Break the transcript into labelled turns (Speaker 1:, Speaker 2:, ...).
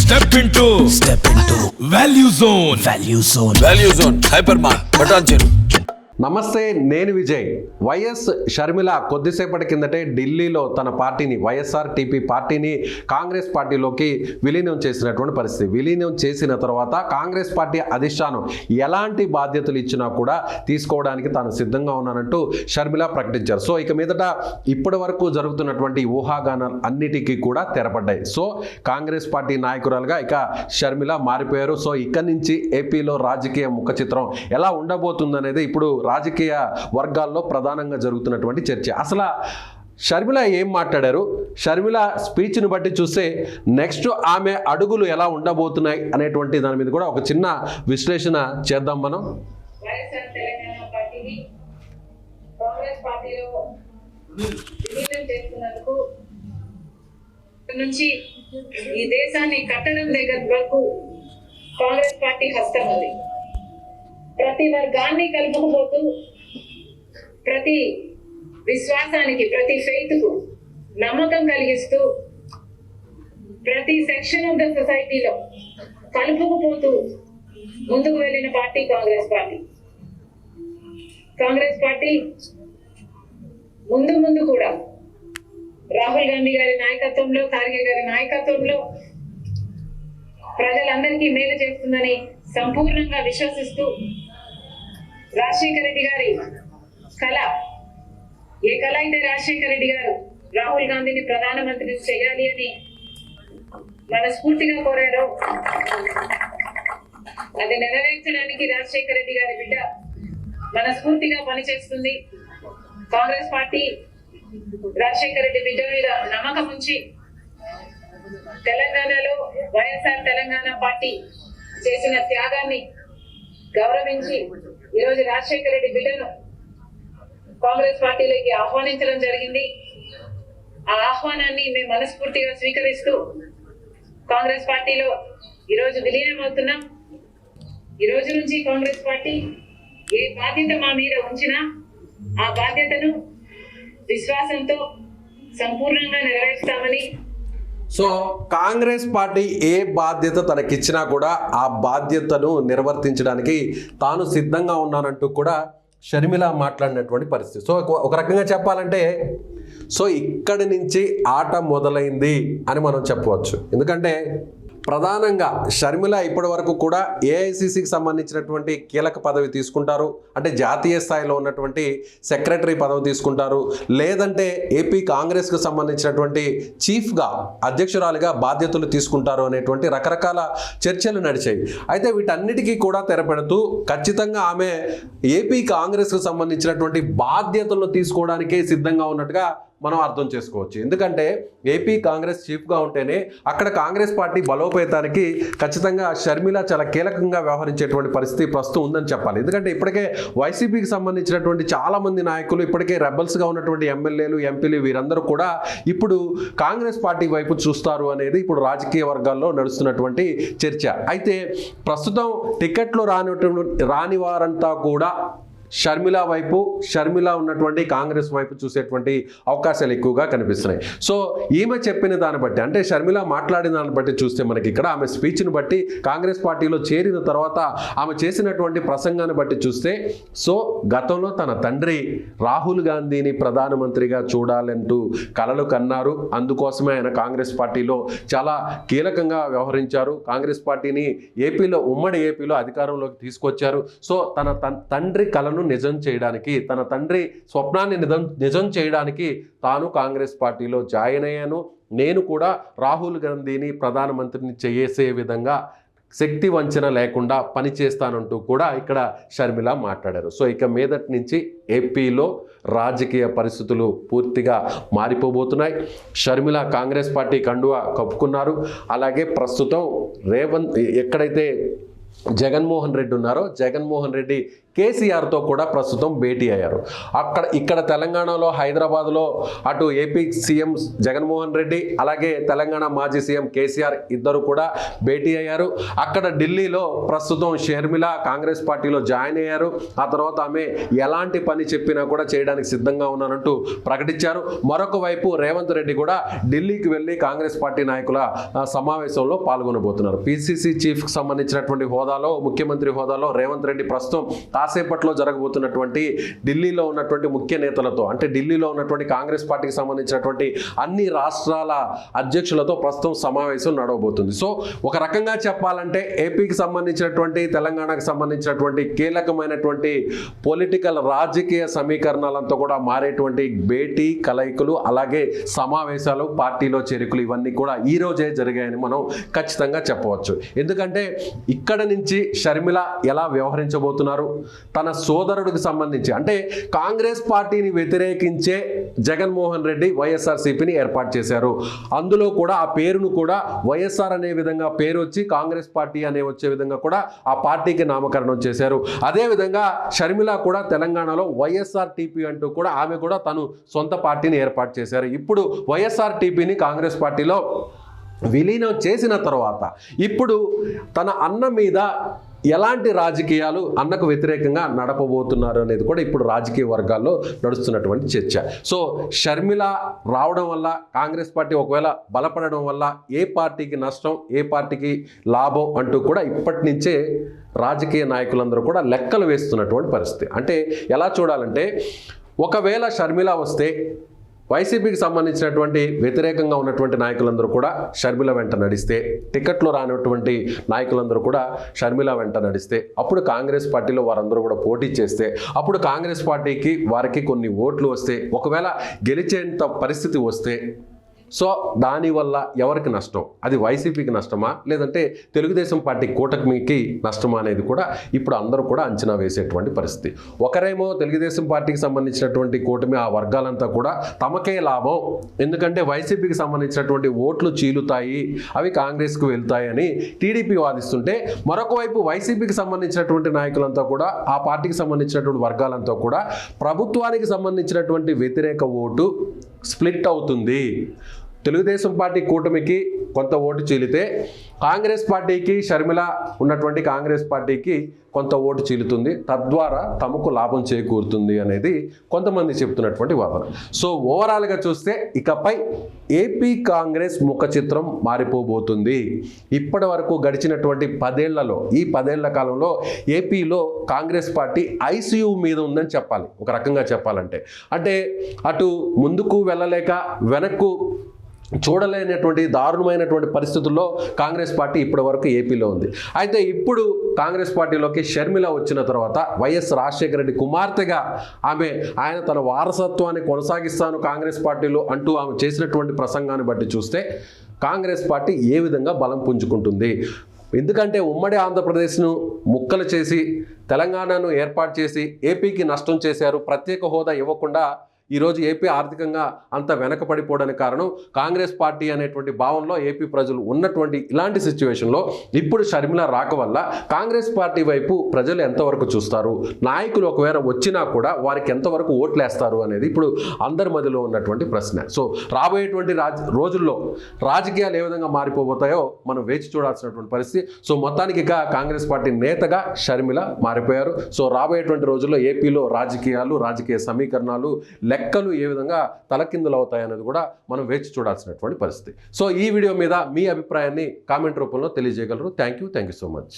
Speaker 1: Step into Value Zone Hypermart Patancheru.
Speaker 2: నమస్తే, నేను Vijay. YS Sharmila కొద్దిసేపటి కిందటే ఢిల్లీలో తన పార్టీని వైఎస్ఆర్టీపీ పార్టీని కాంగ్రెస్ పార్టీలోకి విలీనం చేసినటువంటి పరిస్థితి. విలీనం చేసిన తర్వాత కాంగ్రెస్ పార్టీ అధిష్టానం ఎలాంటి బాధ్యతలు ఇచ్చినా కూడా తీసుకోవడానికి తాను సిద్ధంగా ఉన్నానంటూ షర్మిల ప్రకటించారు. సో ఇక మీదట ఇప్పటి వరకు జరుగుతున్నటువంటి ఊహాగానాలు అన్నిటికీ కూడా తెరపడ్డాయి. సో కాంగ్రెస్ పార్టీ నాయకురాలుగా ఇక షర్మిల మారిపోయారు. సో ఇక్కడి నుంచి ఏపీలో రాజకీయ ముఖ చిత్రం ఎలా ఉండబోతుందనేది ఇప్పుడు రాజకీయ వర్గాల్లో ప్రధానంగా జరుగుతున్నటువంటి చర్చ. అసలు షర్మిల ఏం మాట్లాడారు, షర్మిల స్పీచ్ని బట్టి చూస్తే నెక్స్ట్ ఆమె అడుగులు ఎలా ఉండబోతున్నాయి అనేటువంటి దాని మీద కూడా ఒక చిన్న విశ్లేషణ చేద్దాం మనం.
Speaker 3: నుంచి ఈ దేశాన్ని కట్టడం దగ్గర వరకు కాంగ్రెస్ పార్టీ హస్తం ఉంది. ప్రతి వర్గాన్ని కలుపుకుపోతూ ప్రతి విశ్వాసానికి, ప్రతి ఫెయిత్కు నమ్మకం కలిగిస్తూ ప్రతి సెక్షన్ ఆఫ్ ద సొసైటీలో కలుపుకుపోతూ ముందుకు వెళ్ళిన party Congress party. Congress party ముందు కూడా రాహుల్ గాంధీ గారి నాయకత్వంలో, ఖార్గే గారి నాయకత్వంలో ప్రజలందరికీ మేలు చేస్తుందని సంపూర్ణంగా విశ్వసిస్తూ రాజశేఖర రెడ్డి గారి కళ, ఏ కళ అయితే రాజశేఖర రెడ్డి గారు రాహుల్ గాంధీని ప్రధానమంత్రి చేయాలి అని మనస్ఫూర్తిగా కోరారో అది నెరవేర్చడానికి రాజశేఖర రెడ్డి గారి బిడ్డ మనస్ఫూర్తిగా పనిచేస్తుంది. కాంగ్రెస్ పార్టీ రాజశేఖర రెడ్డి బిడ్డ మీద నమ్మకం ఉంచి తెలంగాణలో వైఎస్ఆర్ తెలంగాణ పార్టీ చేసిన త్యాగాన్ని గౌరవించి ఈరోజు రాజశేఖర రెడ్డి బిడ్డను కాంగ్రెస్ పార్టీలోకి ఆహ్వానించడం జరిగింది. ఆ ఆహ్వానాన్ని మేము మనస్ఫూర్తిగా స్వీకరిస్తూ కాంగ్రెస్ పార్టీలో ఈరోజు విలీనం అవుతున్నాం. ఈ రోజు నుంచి కాంగ్రెస్ పార్టీ ఏ బాధ్యత మా మీద ఉంచినా ఆ బాధ్యతను విశ్వాసంతో సంపూర్ణంగా నెరవేర్స్తామని.
Speaker 2: సో కాంగ్రెస్ పార్టీ ఏ బాధ్యత తనకిచ్చినా కూడా ఆ బాధ్యతను నిర్వర్తించడానికి తాను సిద్ధంగా ఉన్నానంటూ కూడా షర్మిల మాట్లాడినటువంటి పరిస్థితి. సో ఒక రకంగా చెప్పాలంటే సో ఇక్కడి నుంచి ఆట మొదలైంది అని మనం చెప్పవచ్చు. ఎందుకంటే ప్రధానంగా షర్మిల ఇప్పటి వరకు కూడా ఏఐసిసికి సంబంధించినటువంటి కీలక పదవి తీసుకుంటారు, అంటే జాతీయ స్థాయిలో ఉన్నటువంటి సెక్రటరీ పదవి తీసుకుంటారు, లేదంటే ఏపీ కాంగ్రెస్కి సంబంధించినటువంటి చీఫ్గా, అధ్యక్షురాలిగా బాధ్యతలు తీసుకుంటారు అనేటువంటి రకరకాల చర్చలు నడిచాయి. అయితే వీటన్నిటికీ కూడా తెరపెడుతూ ఖచ్చితంగా ఆమె ఏపీ కాంగ్రెస్కి సంబంధించినటువంటి బాధ్యతలను తీసుకోవడానికే సిద్ధంగా ఉన్నట్టుగా మనం అర్థం చేసుకోవచ్చు. ఎందుకంటే ఏపీ కాంగ్రెస్ చీఫ్గా ఉంటేనే అక్కడ కాంగ్రెస్ పార్టీ బలోపేతానికి ఖచ్చితంగా షర్మిల చాలా కీలకంగా వ్యవహరించేటువంటి పరిస్థితి ప్రస్తుతం ఉందని చెప్పాలి. ఎందుకంటే ఇప్పటికే వైసీపీకి సంబంధించినటువంటి చాలామంది నాయకులు, ఇప్పటికే రెబల్స్గా ఉన్నటువంటి ఎమ్మెల్యేలు, ఎంపీలు వీరందరూ కూడా ఇప్పుడు కాంగ్రెస్ పార్టీ వైపు చూస్తారు అనేది ఇప్పుడు రాజకీయ వర్గాల్లో నడుస్తున్నటువంటి చర్చ. అయితే ప్రస్తుతం టికెట్లు రాని వారంతా కూడా షర్మిల వైపు, షర్మిల ఉన్నటువంటి కాంగ్రెస్ వైపు చూసేటువంటి అవకాశాలు ఎక్కువగా కనిపిస్తున్నాయి. సో ఈమె చెప్పిన దాన్ని బట్టి, అంటే షర్మిల మాట్లాడిన దాన్ని బట్టి చూస్తే మనకి ఇక్కడ ఆమె స్పీచ్ని బట్టి, కాంగ్రెస్ పార్టీలో చేరిన తర్వాత ఆమె చేసినటువంటి ప్రసంగాన్ని బట్టి చూస్తే, సో గతంలో తన తండ్రి రాహుల్ గాంధీని ప్రధానమంత్రిగా చూడాలంటూ కలలు కన్నారు. అందుకోసమే ఆయన కాంగ్రెస్ పార్టీలో చాలా కీలకంగా వ్యవహరించారు. కాంగ్రెస్ పార్టీని ఏపీలో, ఉమ్మడి ఏపీలో అధికారంలోకి తీసుకొచ్చారు. సో తన తండ్రి కలను నిజం చేయడానికి, తన తండ్రి స్వప్నాన్ని నిజం చేయడానికి తాను కాంగ్రెస్ పార్టీలో జాయిన్ అయ్యాను. నేను కూడా రాహుల్ గాంధీని ప్రధానమంత్రిని చేసే విధంగా శక్తి వంచన లేకుండా పనిచేస్తానంటూ కూడా ఇక్కడ షర్మిల మాట్లాడారు. సో ఇక మీదటి నుంచి ఏపీలో రాజకీయ పరిస్థితులు పూర్తిగా మారిపోబోతున్నాయి. షర్మిల కాంగ్రెస్ పార్టీ కండువా కప్పుకున్నారు. అలాగే ప్రస్తుతం ఎక్కడైతే జగన్మోహన్ రెడ్డి ఉన్నారో, జగన్మోహన్ రెడ్డి కేసీఆర్తో కూడా ప్రస్తుతం భేటీ అయ్యారు. ఇక్కడ తెలంగాణలో హైదరాబాద్లో అటు ఏపీ సీఎం జగన్మోహన్ రెడ్డి అలాగే తెలంగాణ మాజీ సీఎం కేసీఆర్ ఇద్దరు కూడా భేటీ అయ్యారు. అక్కడ ఢిల్లీలో ప్రస్తుతం షర్మిల కాంగ్రెస్ పార్టీలో జాయిన్ అయ్యారు. ఆ తర్వాత ఆమె ఎలాంటి పని చెప్పినా కూడా చేయడానికి సిద్ధంగా ఉన్నారంటూ ప్రకటించారు. మరొక వైపు రేవంత్ రెడ్డి కూడా ఢిల్లీకి వెళ్ళి కాంగ్రెస్ పార్టీ నాయకుల సమావేశంలో పాల్గొనబోతున్నారు. పిసిసి చీఫ్కి సంబంధించినటువంటి హోదాలో, ముఖ్యమంత్రి హోదాలో రేవంత్ రెడ్డి ప్రస్తుతం కాసేపట్లో జరగబోతున్నటువంటి ఢిల్లీలో ఉన్నటువంటి ముఖ్య నేతలతో, అంటే ఢిల్లీలో ఉన్నటువంటి కాంగ్రెస్ పార్టీకి సంబంధించినటువంటి అన్ని రాష్ట్రాల అధ్యక్షులతో ప్రస్తుతం సమావేశం నడవబోతుంది. సో ఒక రకంగా చెప్పాలంటే ఏపీకి సంబంధించినటువంటి, తెలంగాణకు సంబంధించినటువంటి కీలకమైనటువంటి పొలిటికల్ రాజకీయ సమీకరణాలంతా కూడా మారేటువంటి భేటీ, కలయికలు, అలాగే సమావేశాలు, పార్టీలో చేరికలు ఇవన్నీ కూడా ఈ రోజే జరిగాయని మనం ఖచ్చితంగా చెప్పవచ్చు. ఎందుకంటే ఇక్కడ నుంచి షర్మిల ఎలా వ్యవహరించబోతున్నారు, తన సోదరుడికి సంబంధించి, అంటే కాంగ్రెస్ పార్టీని వ్యతిరేకించే జగన్మోహన్ రెడ్డి వైఎస్ఆర్సీపీని ఏర్పాటు చేశారు. అందులో కూడా ఆ పేరును కూడా వైఎస్ఆర్ అనే విధంగా పేరు వచ్చి కాంగ్రెస్ పార్టీ అనే వచ్చే విధంగా కూడా ఆ పార్టీకి నామకరణం చేశారు. అదేవిధంగా షర్మిల కూడా తెలంగాణలో వైఎస్ఆర్టీపీ అంటూ కూడా ఆమె కూడా తను సొంత పార్టీని ఏర్పాటు చేశారు. ఇప్పుడు వైఎస్ఆర్టీపీని కాంగ్రెస్ పార్టీలో విలీనం చేసిన తర్వాత ఇప్పుడు తన అన్న మీద ఎలాంటి రాజకీయాలు అన్నకు వ్యతిరేకంగా నడపబోతున్నారు అనేది కూడా ఇప్పుడు రాజకీయ వర్గాల్లో నడుస్తున్నటువంటి చర్చ. సో షర్మిల రావడం వల్ల కాంగ్రెస్ పార్టీ ఒకవేళ బలపడడం వల్ల ఏ పార్టీకి నష్టం, ఏ పార్టీకి లాభం అంటూ కూడా ఇప్పటి నుంచే రాజకీయ నాయకులందరూ కూడా లెక్కలు వేస్తున్నటువంటి పరిస్థితి. అంటే ఎలా చూడాలంటే, ఒకవేళ షర్మిల వస్తే వైసీపీకి సంబంధించినటువంటి వ్యతిరేకంగా ఉన్నటువంటి నాయకులందరూ కూడా షర్మిల వెంట నడిస్తే, టికెట్లు రానటువంటి నాయకులందరూ కూడా షర్మిల వెంట నడిస్తే, అప్పుడు కాంగ్రెస్ పార్టీలో వారందరూ కూడా పోటీ చేస్తే, అప్పుడు కాంగ్రెస్ పార్టీకి వారికి కొన్ని ఓట్లు వస్తే, ఒకవేళ గెలిచేంత పరిస్థితి వస్తే, సో దానివల్ల ఎవరికి నష్టం? అది వైసీపీకి నష్టమా, లేదంటే తెలుగుదేశం పార్టీ కూటమికి నష్టమా అనేది కూడా ఇప్పుడు అందరూ కూడా అంచనా వేసేటువంటి పరిస్థితి. ఒకరేమో తెలుగుదేశం పార్టీకి సంబంధించినటువంటి కూటమి, ఆ వర్గాలంతా కూడా తమకే లాభం, ఎందుకంటే వైసీపీకి సంబంధించినటువంటి ఓట్లు చీలుతాయి, అవి కాంగ్రెస్కు వెళ్తాయి అని టీడీపీ వాదిస్తుంటే, మరొక వైపు వైసీపీకి సంబంధించినటువంటి నాయకులంతా కూడా, ఆ పార్టీకి సంబంధించినటువంటి వర్గాలంతా కూడా ప్రభుత్వానికి సంబంధించినటువంటి వ్యతిరేక ఓటు స్ప్లిట్ అవుతుంది. తెలుగుదేశం పార్టీ కూటమికి కొంత ఓటు చీలితే, కాంగ్రెస్ పార్టీకి, షర్మిల ఉన్నటువంటి కాంగ్రెస్ పార్టీకి కొంత ఓటు చీలుతుంది, తద్వారా తమకు లాభం చేకూరుతుంది అనేది కొంతమంది చెప్తున్నటువంటి వాదన. సో ఓవరాల్గా చూస్తే ఇకపై ఏపీ కాంగ్రెస్ ముఖ చిత్రం మారిపోబోతుంది. ఇప్పటి వరకు గడిచినటువంటి 10 ఏళ్లలో, ఈ 10 ఏళ్ల కాలంలో ఏపీలో కాంగ్రెస్ పార్టీ ఐసీయూ మీద ఉందని చెప్పాలి. ఒక రకంగా చెప్పాలంటే, అంటే అటు ముందుకు వెళ్ళలేక వెనక్కు చూడలేనటువంటి దారుణమైనటువంటి పరిస్థితుల్లో కాంగ్రెస్ పార్టీ ఇప్పటి వరకు ఏపీలో ఉంది. అయితే ఇప్పుడు కాంగ్రెస్ పార్టీలోకి షర్మిల వచ్చిన తర్వాత వైఎస్ రాజశేఖర రెడ్డి కుమార్తెగా ఆయన తన వారసత్వాన్ని కొనసాగిస్తాను కాంగ్రెస్ పార్టీలో అంటూ ఆమె చేసినటువంటి ప్రసంగాన్ని బట్టి చూస్తే కాంగ్రెస్ పార్టీ ఏ విధంగా బలం పుంజుకుంటుంది. ఎందుకంటే ఉమ్మడి ఆంధ్రప్రదేశ్ను ముక్కలు చేసి తెలంగాణను ఏర్పాటు చేసి ఏపీకి నష్టం చేశారు. ప్రత్యేక హోదా ఇవ్వకుండా ఈరోజు ఏపీ ఆర్థికంగా అంత వెనకపడిపోవడానికి కారణం కాంగ్రెస్ పార్టీ అనేటువంటి భావనలో ఏపీ ప్రజలు ఉన్నటువంటి ఇలాంటి సిచ్యువేషన్లో ఇప్పుడు షర్మిల రాక వల్ల కాంగ్రెస్ పార్టీ వైపు ప్రజలు ఎంతవరకు చూస్తారు, నాయకులు ఒకవేళ వచ్చినా కూడా వారికి ఎంతవరకు ఓట్లు వేస్తారు అనేది ఇప్పుడు అందరి మధ్యలో ఉన్నటువంటి ప్రశ్న. సో రాబోయేటువంటి రోజుల్లో రాజకీయాలు ఏ విధంగా మారిపోతాయో మనం వేచి చూడాల్సినటువంటి పరిస్థితి. సో మొత్తానికి ఇక కాంగ్రెస్ పార్టీ నేతగా షర్మిల మారిపోయారు. సో రాబోయేటువంటి రోజుల్లో ఏపీలో రాజకీయాలు, రాజకీయ సమీకరణాలు, లెక్కలు ఏ విధంగా తలకిందులు అవుతాయనేది కూడా మనం వేచి చూడాల్సినటువంటి పరిస్థితి. సో ఈ వీడియో మీద మీ అభిప్రాయాన్ని కామెంట్ రూపంలో తెలియజేయగలరు. Thank you so much.